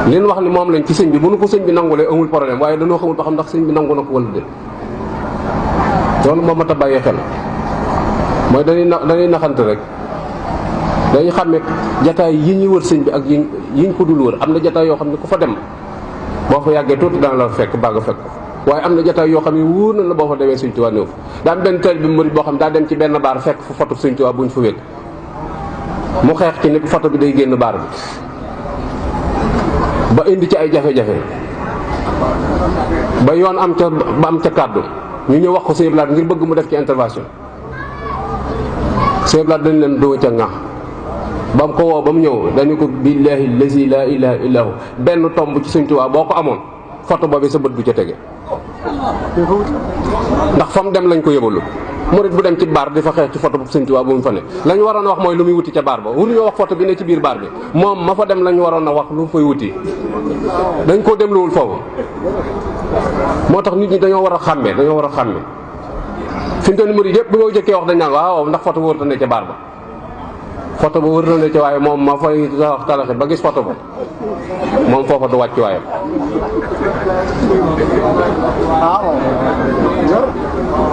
leen wax ni moom lañ ci sëñ bi bu nu ko sëñ bi nangulee amul problème waaye dañoo xamul ba xam ndax sëñ bi nangu na ko wala déet loolu moo mat a bàyyee xel mooy dañuy naxante rek dañuy xàmme jataay yi ñuy wër sëñ bi ak yiñ ko dul wër am na jataay yoo xam ne ku fa dem boo fa yàggee tuuti dana la fekk bàgg fekk waaye am na jataay yoo xam ne wóor na la boo fa demee sëñ Tuubaa néew daa am benn taalibe bi murid boo xam daa dem ci benn baar fekk fu foto sëñ Tuubaa buñ fa wékk mu xeex ci ni foto bi day génn baar bi ba indi ci ay jafe-jafe ba yoon am ca kàddu ñu ñëw wax ko sëñ Blaat ngir bëgg mu def ci intervention sëñ Blaat dañ leen doo ca ŋax ba mu ko woo ba mu ñëw dañu ko billaahi lazi laa ilaaha illaa hu benn tomb ci sëñ Tuubaa boo ko amoon foto boobu sa bët du ca tege ndax fa mu dem lañ ko yëbalu murit bu dem ci baar di fa xeex ci foto bu sëñ Tuubaa bu mu fa ne la ñu waroon a wax mooy lu muy wuti ca baar ba wuruñoo wax foto bi ne ci biir baar bi moom ma fa dem la ñu waroon a wax lu mu fay wuti dañ koo demluwul foofu moo tax nit ñi dañoo war a xàmmee fi mu toll nii murit yëpp bi ma jëkkee wax dañ naan waaw ndax foto ba wër na ne ca baar ba foto ba wër na ne ca waaye moom ma fay wax talaxi ba gis foto ba moom foofa du wàcc waayam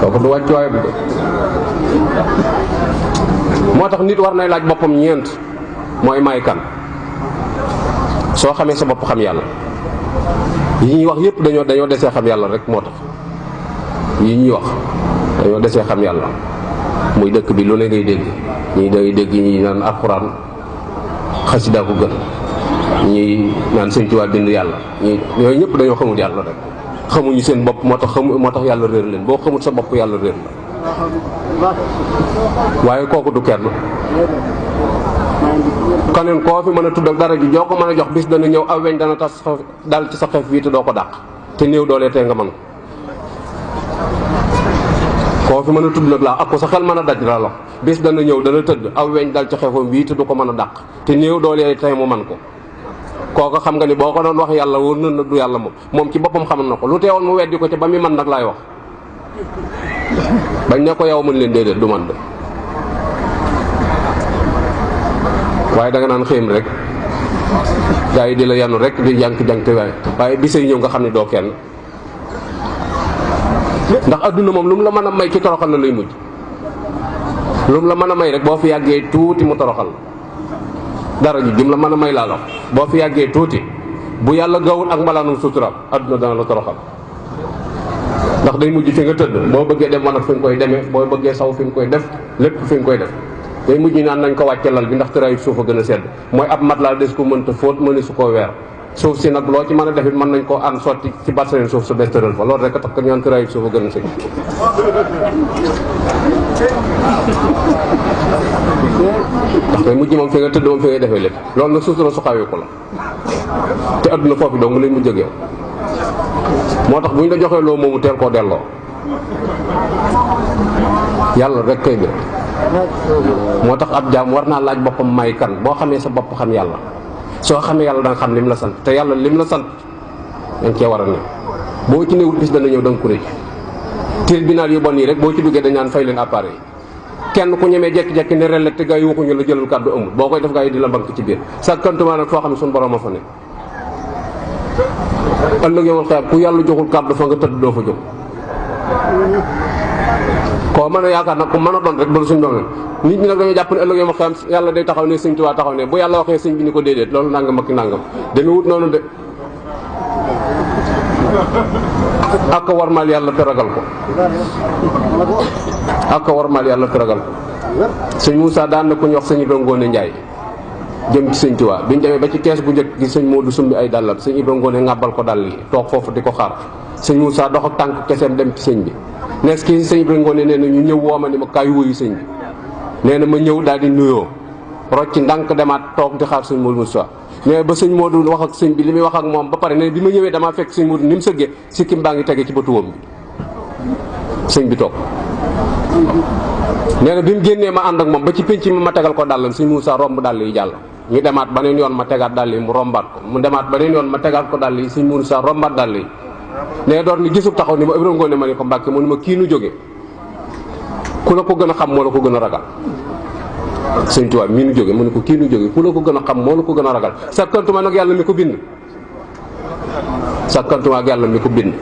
foofa du wàcc waayam de moo tax nit war nay laaj boppam ñeent mooy may kan soo xamee sa bopp xam yàlla yi ñuy wax yëpp dañoo desee xam yàlla rek moo tax yi ñuy wax dañoo desee xam yàlla muy dëkk bi lu ne ngay dégg ñii day dégg ñi naan alxuraan xasida ko gën ñi naan sëñ Tuubaa bind yàlla ñi yooyu ñëpp dañoo xamul yàlla rek xamuñu seen bopp moo tax yàlla réer leen boo xamul sa bopp yàlla réer la waaye kooku du kenn keneen koo fi mën a tudd ak dara ji joo ko mën a jox bis dana ñëw aw weñ dana tas dal ci sa xef bii te doo ko dàq te néew doolee tey nga mën koo fi mën a tudd nag laa ak ko sa xel mën a daj la lox bis dana ñëw dana tëdd aw weñ dal ci xefam bii te du ko mën a dàq te néew doolee tey mu man ko kooku xam nga ni boo ko doon wax yàlla wóor na du yàlla moom ci boppam xam na ko lu teewoon mu weddi ko ci ba muy man nag laay wax bañ ne ko yow mën leen déedéet du man de waaye da nga naan xéem rek gaa yi di la yanu rek di jànk waaye bisay ñëw nga xam ne doo kenn ndax adduna moom lu mu la mën a may ci toroxal la lay mujj lu mu la mën a may rek boo fi yàggee tuuti mu toroxal dara ji jum la mën a may laa la boo fi yàggee tuuti bu yàlla gawul ak mbalaanum suturaam adduna dana la toroxal ndax day mujj fi nga tëdd boo bëggee dem wanag fi nga koy demee boo bëggee saw fi nga koy def lépp fi nga koy def day mujj naan nañ ko wàcce lal bi ndax tëraayu suuf a gën a sedd mooy ab mat laa des ko mënta fóot mëne su koo weer suuf si nag loo ci mën a defit mën nañ koo an sotti ci barsaleen suuf sa bes tëral fa loolu rek a tax ko ñaan tëraayu suuf a gën a sedd ndax day mujj moom fi nga tëdd moom fi ngay defee lépp loolu nag suuf su xawee ko la te adduna foofu dong lay mujj ak yow moo tax bu ñu la joxee loo moomu teel koo delloo yàlla rek kay bi moo tax ab jaam war naa laaj boppam may kan boo xamee sa bopp xam yàlla soo xamee yàlla da nga xam lim la sant te yàlla lim la sant dañ cee war a ne boo ci newul bis dana ñëw da nga ko rëcc tribunal yu bon yi rek boo ci duggee dañ naan fay leen appareil kenn ku ñemee jekki-jekki ne rel te gaa yi waxuñu la jëlal kàddu amul boo koy def gaa yi di la bank ci biir sa kantumaa nag foo xam ne suñu borom a fa ne ëllëg yow xeeb ku yàlla joxul kàddu fa nga tëdd doo fa jóg koo mën a yaakaar nag ku mën a doon rek bala suñ doon nit ñi nag dañoo jàpp ne ëllëg yow ma xam yàlla day taxaw ne sëñ Tuubaa taxaw ne bu yàlla waxee sëñ bi ni ko déedéet loolu nangam ak nangam deme wut noonu de ak warmaal yàlla te ragal ko ak warmaal yàlla te ragal ko sëñ Moussa daan na ku ñu wax sëñ Ibra Ngoone Njaay jëm ci sëñ Tuubaa biñu demee ba ci kees bu njëkk gi sëñ Moodu sumbi ay dàllam sëñ Ibra Ngoone ŋàbbal ko dàll yi toog foofu di ko xaar sëñ Moussa dox ak tànk keseem dem ci sëñ bi nees kii sëñ Ibra Ngoone nee na ñu ñëw wooma ni ma kaay wuyu sëñ bi nee na ma ñëw daal di nuyoo rocc ndànk demaat toog di xaar sëñ Moodu Moussa mais ba sëñ Moodu wax ak sëñ bi li muy wax ak moom ba pare ne bi ma ñëwee damaa fekk sëñ Moodu ni mu sëggee sikkim baa ngi tege ci bëtuwam bi sëñ bi toog nee na bi mu génnee ma ànd ak moom ba ci pénc mi ma tegal ko dàllam sëñ Moussa romb dàll yi jàll ñu demaat beneen yoon ma tegaat dàll yi mu rombaat ko mu demaat beneen yoon ma tegaat ko dàll yi sëñ Moussa rombaat dàll yi nee door ni gisub taxaw ni ma Ibra Ngoone ma ne ko Mbàkke mu ni ma kii nu jóge ku la ko gën a xam moo la ko gën a ragal sëñ Tuubaa mii nu jóge mu ne ko kii nu jóge ku la ko gën a xam moo la ko gën a ragal sakkantuma nag yàlla mi ko bind sakkantuma ak yàlla mi ko bind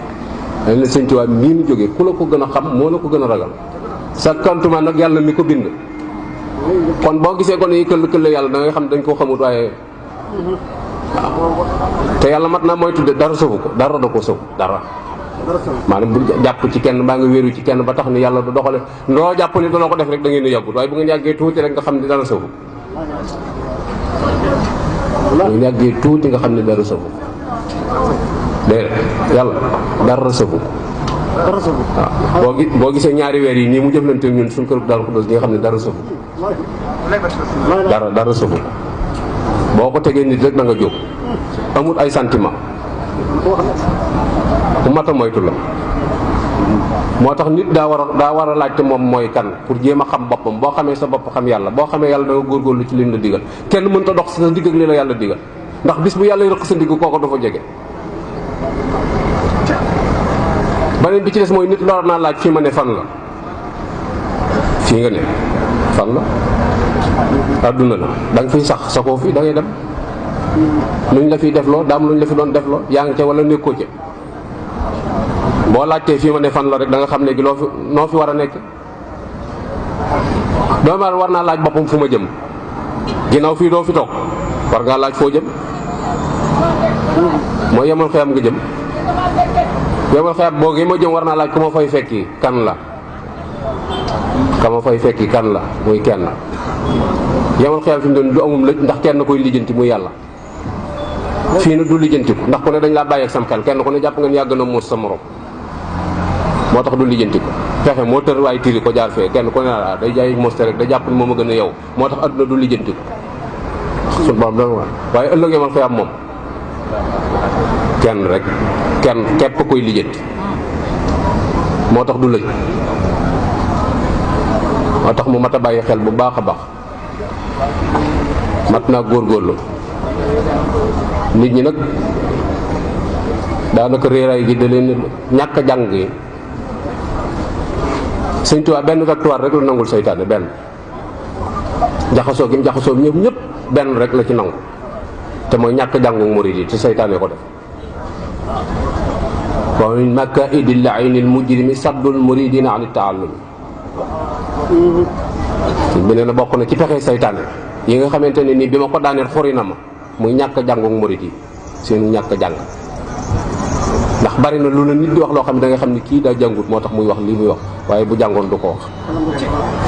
dañ ne sëñ Tuubaa mii nu jóge ku la ko gën a xam moo la ko gën a ragal sakkantuma nag yàlla mi ko bind kon boo gisee kon yi këll këll yàlla da ngay xam dañ koo xamut waaye waaw te yàlla mat naa mooy tudde dara sëfu ko dara da ko sëfu dara maanaam bu jàpp ci kenn mbaa nga wéeru ci kenn ba tax ni yàlla du doxale loo jàpp ni dana ko def rek da ngeen di yàggut waaye bu ngeen yàggee tuuti rek nga xam ni dara sëfu bu ngeen yàggee tuuti nga xam ni dara sëfu déedéet yàlla dara sëfu waaw boo gisee ñaari weer yi nii mu jëflante ñun suñ kër daal ko dos ñi nga xam ne dara sëfu dara sëfu boo ko tegee nit rek da nga jóg amul ay sentiment bu mat a moytu la moo tax nit daa war a laajte moom mooy kan pour jéem a xam boppam boo xamee sa bopp xam yàlla boo xamee yàlla da nga góorgóorlu ci lim la digal kenn mënta dox sa digg ak li la yàlla digal ndax bis bu yàlla rëq sa digg kooko dafa jege. beneen bi ci des mooy nit lor naa laaj fii ma ne fan la fii nga ne fan la adduna la da nga fiy sax sa koo fi da ngay dem luñ la fiy defloo daam luñ la fi doon defloo yaa ngi ca wala nekkoo ca boo laajtee fii ma ne fan la rek da nga xam léegi loo fi noo fi war a nekk doomu aadama war naa laaj boppam fu ma jëm ginnaaw fii doo fi toog war ngaa laaj foo jëm mooy yemal xeyam nga jëm yemal xeyam boogee ma jëm war naa laaj ku ma fay fekki kan la ka ma fay fekki kan la muy kenn yemal xeyam fi mu doon du amum lëj ndax kenn koy lijjanti muy yàlla fii na du lijjantiku ndax ku ne dañ laa bàyyi ak sam xel kenn ku ne jàpp nga ni yàgg na muus sa morom moo tax du lijjantiku fexe moo tër waaye tiri ko jaar fee kenn ku ne la day jaay moste rek da jàpp ni moom a gën a yow moo tax adduna du lijjantiku suñu borom dana wax waaye ëllëg yemal xeyam moom kenn rek kenn képp koy lijjanti moo tax du lëj moo tax mu mat a bàyyi xel bu baax a baax mat naa góorgóorlu nit ñi nag daanaka réeraay gi da leen ñàkk a jàng yi Sëñ Tuubaa benn victoire rek la nangul seytaane benn jaxasoo gi mu jaxasoo ñëpp ñëpp benn rek la ci nangu te mooy ñàkk jàngu murid yi te seytaane ko def wa min makaidi llaini lmujrimi saddul muridina an taallum bi nee na bokk na ci pexe seytaane yi nga xamante ne nii bi ma ko daaneel xori na ma muy ñàkk jàngu murid yi seenu ñàkk jàng ndax bari na lu la nit di wax loo xam ne da nga xam ne kii daa jàngut moo tax muy wax lii muy wax waaye bu jàngoon du ko wax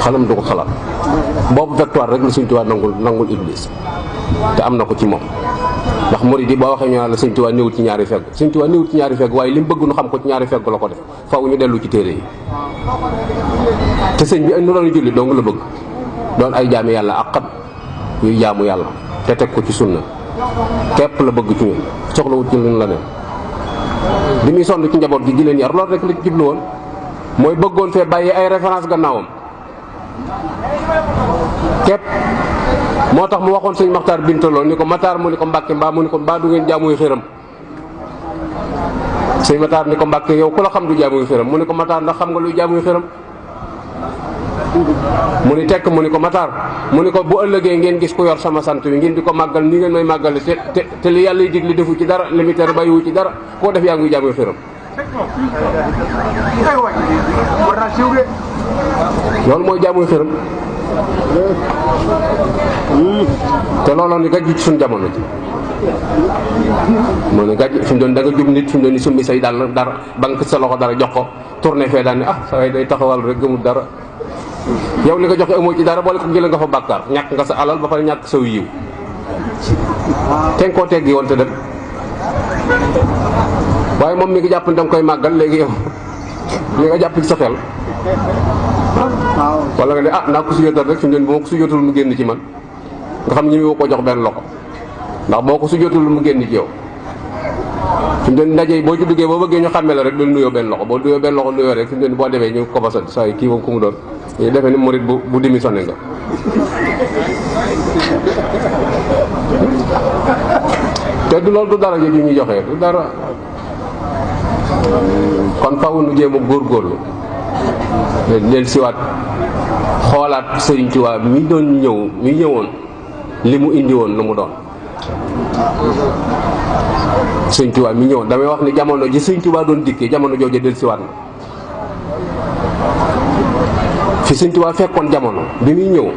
xalam du ko xalaat boobu victoire rek la Sëñ Tuubaa nangul iblis te am na ko ci moom ndax murid yi boo waxee ñu naan la Sëñ Tuubaa néewut ci ñaari fegg Sëñ Tuubaa néewut ci ñaari fegg waaye li mu bëgg nu xam ko ci ñaari fegg la ko def faw ñu dellu ci téere yi te sëñ bi nu doon julli dong la bëgg doon ay jaami yàlla àqat yuy jaamu yàlla te teg ko ci sunna képp la bëgg ci ñun soxlawut ci luñ la ne bi muy sonn ci njaboot gi di leen yar loolu rek la jublu woon mooy bëggoon fee bàyyi ay référence gannaawam képp moo tax mu waxoon sëñ Maxtaar Bintaloo ni ko Maxtaar mu ni ko Mbàkke mbaa mu ni ko mbaa du ngeen jaamuy xëram sëñ Maxtaar ni ko Mbàkke yow ku la xam du jaamuy xëram mu ni ko Maxtaar ndax xam nga luy jaamuy xëram mu ni tekk mu ni ko Maxtaar mu ni ko bu ëllëgee ngeen gis ku yor sama sant wi ngeen di ko màggal ni ngeen may màggale te li yàlla dig li defu ci dara li mu tere bàyyiwu ci dara koo def yaa ngi jaamuy xëram loolu mooy jaamuy xëram te looloo ni gàjj ci suñ jamono ji moo ne gàjj fi mu doon da nga jub nit fi mu doon ni summi say dal dara banque sa loxo dara jox ko tourné fee daal ne ah sa way day taxawal rek gëmul dara yow li nga joxe amoo ci dara boole ko jëlee nga fa bàkkaar ñàkk nga sa alal ba pare ñàkk saw yiw ten koo teggi woon te dem waaye moom mi ngi jàpp ne danga koy màggal léegi yow li nga jàpp ci sa xel wala nga ne ah naa ko sujjóotal rek fi mu ne bu ma ko sujjóotul mu génn ci man nga xam ñi woo ko jox benn loxo ndax boo ko sujjóotul mu génn ci yow fi mu ne ndaje yi boo ci duggee boo bëggee ñu xàmmee la rek dul nuyoo benn loxo boo nuyoo benn loxo nuyoo rek fi mu ne boo demee ñu ko basal saa yi kii moom ku mu doon ñu defee ni murit bu démissionné nga te du loolu du dara ji ñuy joxe du dara kon faaw nu jéem a góorgóorlu del siwaat xoolaat Sëriñ Tuubaa mi doon mi ñëwoon li mu indi woon lu mu doon. Sëriñ Tuubaa mi ñëwoon damay wax ni jamono ji Sëriñ Tuubaa doon dikkee jamono jooju del siwaat na fi Sëriñ Tuubaa fekkoon jamono bi muy ñëw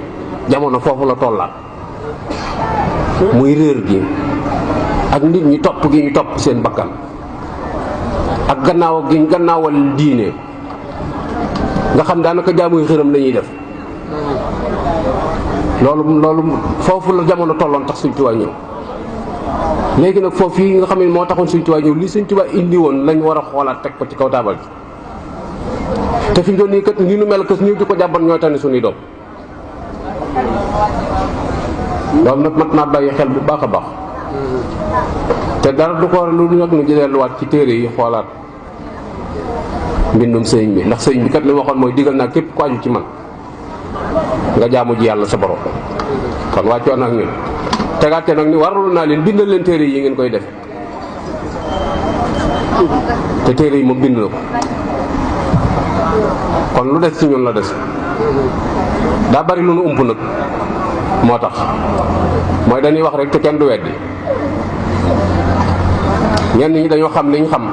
jamono foofu la tollaat muy réer gi ak nit ñi topp gi ñu topp seen bakkan ak gannaaw gi gannaawal diine nga xam daanaka jaamuy xërëm la ñuy def loolu foofu la jamono tolloon tax Sëriñ Tuubaa ñëw. léegi nag foofu yi nga xam ne moo taxoon Sëriñ Tuubaa ñëw li Sëriñ Tuubaa indi woon lañ war a xoolaat teg ko ci kaw taabal ji te fi mu doon nii kat ni nu mel kës ñëw di ko jàmbat ñooy tane suñuy doom loolu nag mat naa bàyyi xel bu baax a baax te dara du ko lu nag nu delluwaat ci téere yi xoolaat mbindum sëriñ bi ndax sëriñ bi kat li waxoon mooy digal naa képp ku aju ci man nga jaamu ji yàlla sa borom kon wàccoon ak ñun tegaate nag ni warul naa leen bindal leen téere yi ngeen koy def te téere yi moom bind na ko kon lu des ci ñun la des daa bari lu nu ump nag moo tax mooy dañuy wax rek te kenn du weddi ñenn ñi dañoo xam liñ xam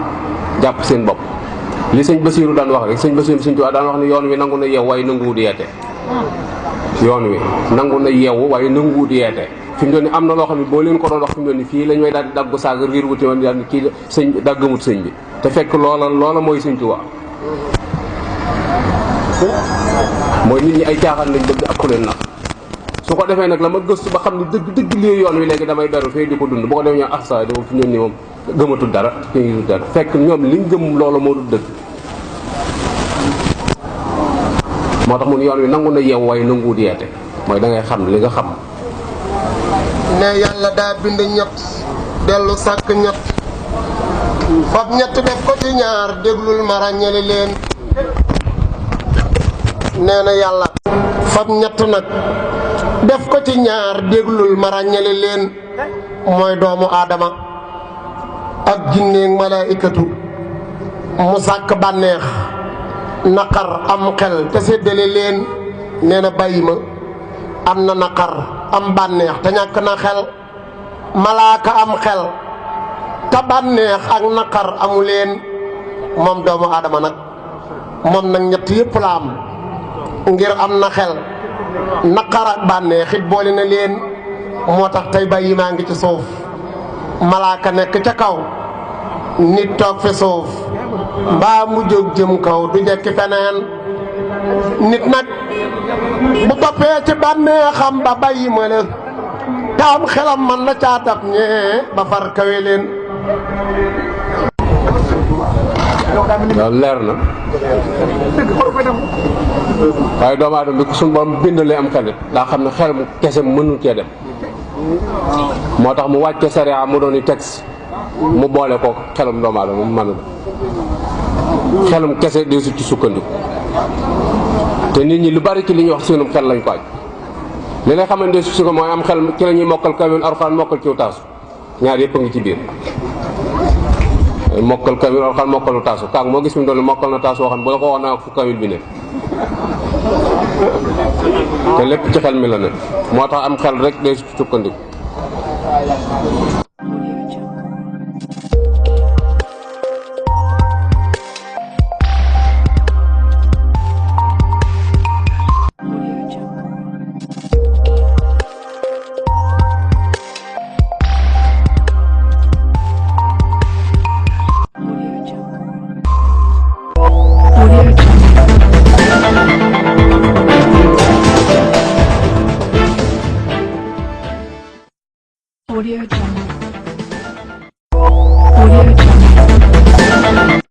jàpp seen bopp li sëñ Basiiru daan wax rek sëñ Basiiru Sëñ Tuubaa daan wax ni yoon wi nangu na yeew waaye nanguwut yeete yoon wi nangu na yeewu waaye nanguwut yeete fi mu doon ni am na loo xam ne boo leen ko doon wax fi mu doon ni fii lañ may daal di daggu saaga riir wuti woon daal kii sëñ dàggamut sëñ bi te fekk loola mooy Sëñ Tuubaa mooy nit ñi ay caaxaan lañ bëgg ak ku leen nax su ko defee nag la ma gëstu ba xam ni dëgg lii yoon wi léegi damay beru fee di ko dund boo ko defee ñoo sa dama fi ñoom ni moom gëmatul dara kii dara fekk ñoom liñ gëm loola moo dul dëgg moo tax mun yoon wi nangu na yeew waaye nanguwut yeete mooy da ngay xam li nga xam ne yàlla daa bind ñett dellu sàkk ñett fab ñett def ko ci ñaar déglul ma ràññale leen nee na yàlla fab ñett nag def ko ci ñaar déglul ma ràññale leen mooy doomu aadama ak jinneeg malaayikatu mu sàkk bànneex naqar am xel te séddale leen nee na bàyyi ma am na naqar am bànneex te ñàkk na xel malaaka am xel te bànneex ak naqar amu leen moom doomu aadama nag moom nag ñett yépp la am ngir am na xel naqar ak bànneex it boole na leen moo tax tey bàyyi maa ngi ci suuf malaaka nekk ca kaw nit toog fi suuf mbaa mu jóg jëm kaw du jekki feneen nit nag bu toppee ci bànneexam ba bàyyi ma la te am xelam man na caa dab ñee ba far kawe leen waaw leer na waaye doomu aadama bi suñu borom bindalee am xel daa xam ne xel mu kese mënul cee dem moo tax mu wàcce sariya mu doon i texte mu boole ko xelum doomu aadama mu mën a xelum kese di su ci sukkandiku te nit ñi lu bari ci li ñuy wax seenum xel lañ ko aj li nga xamante su ko mooy am xel ci la ñuy mokkal kamil Alxuraan mokkal ciw taasu ñaar yëpp a ngi ci biir mokkal kamil Alxuraan mokkalu taasu kaag moo gis mi doon mokkal na taasu waxam bu la ko wax naa fu kamil bi ne te lépp ci xel mi la ne moo tax am xel rek day sukkandiku Audio Jungle.